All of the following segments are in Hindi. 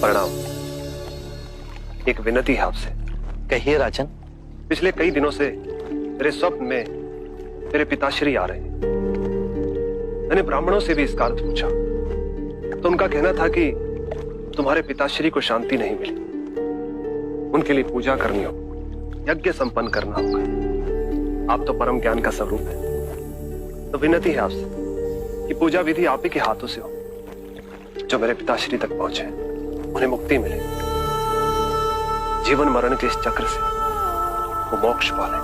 प्रणाम। एक विनती है आपसे। कहिए राजन। पिछले कई दिनों से मेरे स्वप्न में मेरे पिताश्री आ रहे हैं। मैंने ब्राह्मणों से भी इसका अर्थ पूछा तो उनका कहना था कि तुम्हारे पिताश्री को शांति नहीं मिली, उनके लिए पूजा करनी होगी, यज्ञ संपन्न करना होगा। आप तो परम ज्ञान का स्वरूप है, तो विनती है आपसे कि पूजा विधि आप ही के हाथों से हो। जो मेरे पिताश्री तक पहुंचे उन्हें मुक्ति मिले, जीवन मरण के इस चक्र से वो मोक्ष पाले।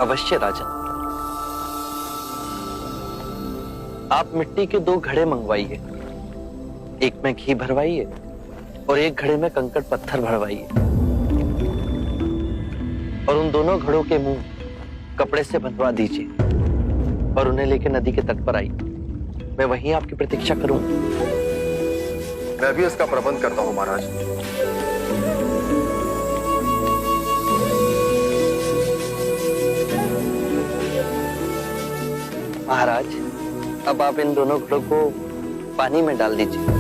अवश्य राजन। आप मिट्टी के 2 घड़े मंगवाइए, एक में घी भरवाइए और एक घड़े में कंकड़ पत्थर भरवाइए, और उन दोनों घड़ों के मुंह कपड़े से बंधवा दीजिए और उन्हें लेकर नदी के तट पर आइए। मैं वहीं आपकी प्रतीक्षा करूंगा। मैं भी इसका प्रबंध करता हूं महाराज। महाराज, अब आप इन दोनों घड़ों को पानी में डाल दीजिए।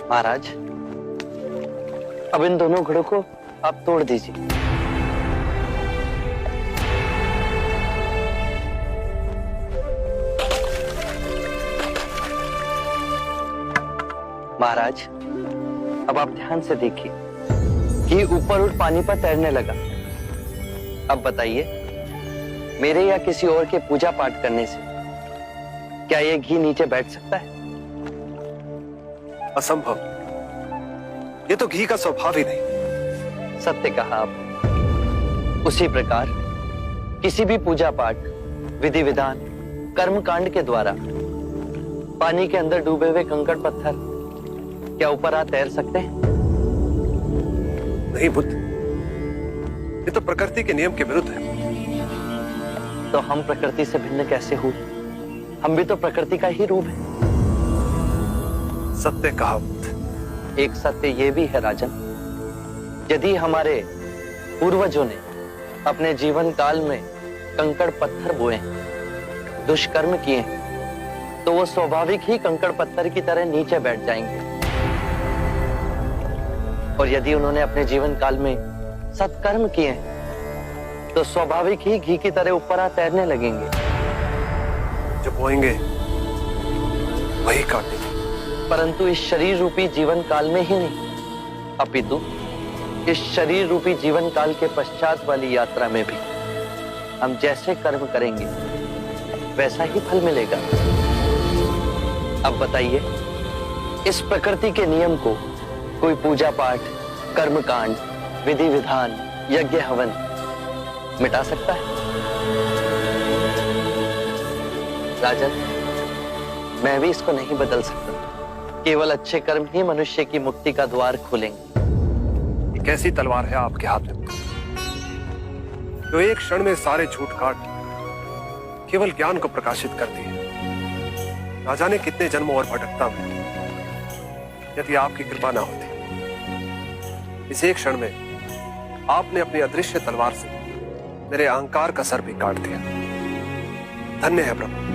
महाराज, अब इन दोनों घड़ों को आप तोड़ दीजिए। महाराज, अब आप ध्यान से देखिए कि ऊपर उठ पानी पर तैरने लगा। अब बताइए, मेरे या किसी और के पूजा पाठ करने से क्या यह घी नीचे बैठ सकता है? असंभव। ये तो घी का स्वभाव ही नहीं। सत्य कहा आप। उसी प्रकार किसी भी पूजा पाठ, विधि विधान, कर्म कांड के द्वारा पानी के अंदर डूबे हुए कंकड़ पत्थर क्या ऊपर आ तैर सकते हैं? नहीं बुद्ध, ये तो प्रकृति के नियम के विरुद्ध है। तो हम प्रकृति से भिन्न कैसे हुए? हम भी तो प्रकृति का ही रूप है। सत्य कहा बुद्ध। एक सत्य ये भी है राजन, यदि हमारे पूर्वजों ने अपने जीवन काल में कंकड़ पत्थर बोए, दुष्कर्म किए, तो वो स्वाभाविक ही कंकड़ पत्थर की तरह नीचे बैठ जाएंगे। और यदि उन्होंने अपने जीवन काल में सत्कर्म किए तो स्वाभाविक ही घी की तरह ऊपर आ तैरने लगेंगे। जो बोएंगे वही काटेंगे। परंतु इस शरीर रूपी जीवन काल में ही नहीं, अपितु इस शरीर रूपी जीवन काल के पश्चात वाली यात्रा में भी हम जैसे कर्म करेंगे वैसा ही फल मिलेगा। अब बताइए, इस प्रकृति के नियम को कोई पूजा पाठ, कर्म कांड, विधि विधान, यज्ञ हवन मिटा सकता है? राजन, मैं भी इसको नहीं बदल सकता। केवल अच्छे कर्म ही मनुष्य की मुक्ति का द्वार खोलेंगे। ये कैसी तलवार है आपके हाथ में जो एक क्षण में सारे झूठ काट केवल ज्ञान को प्रकाशित करती है? ना जाने कितने जन्मों और भटकता में यदि आपकी कृपा ना होती, इस एक क्षण में आपने अपनी अदृश्य तलवार से मेरे अहंकार का सर भी काट दिया। धन्य है प्रभु।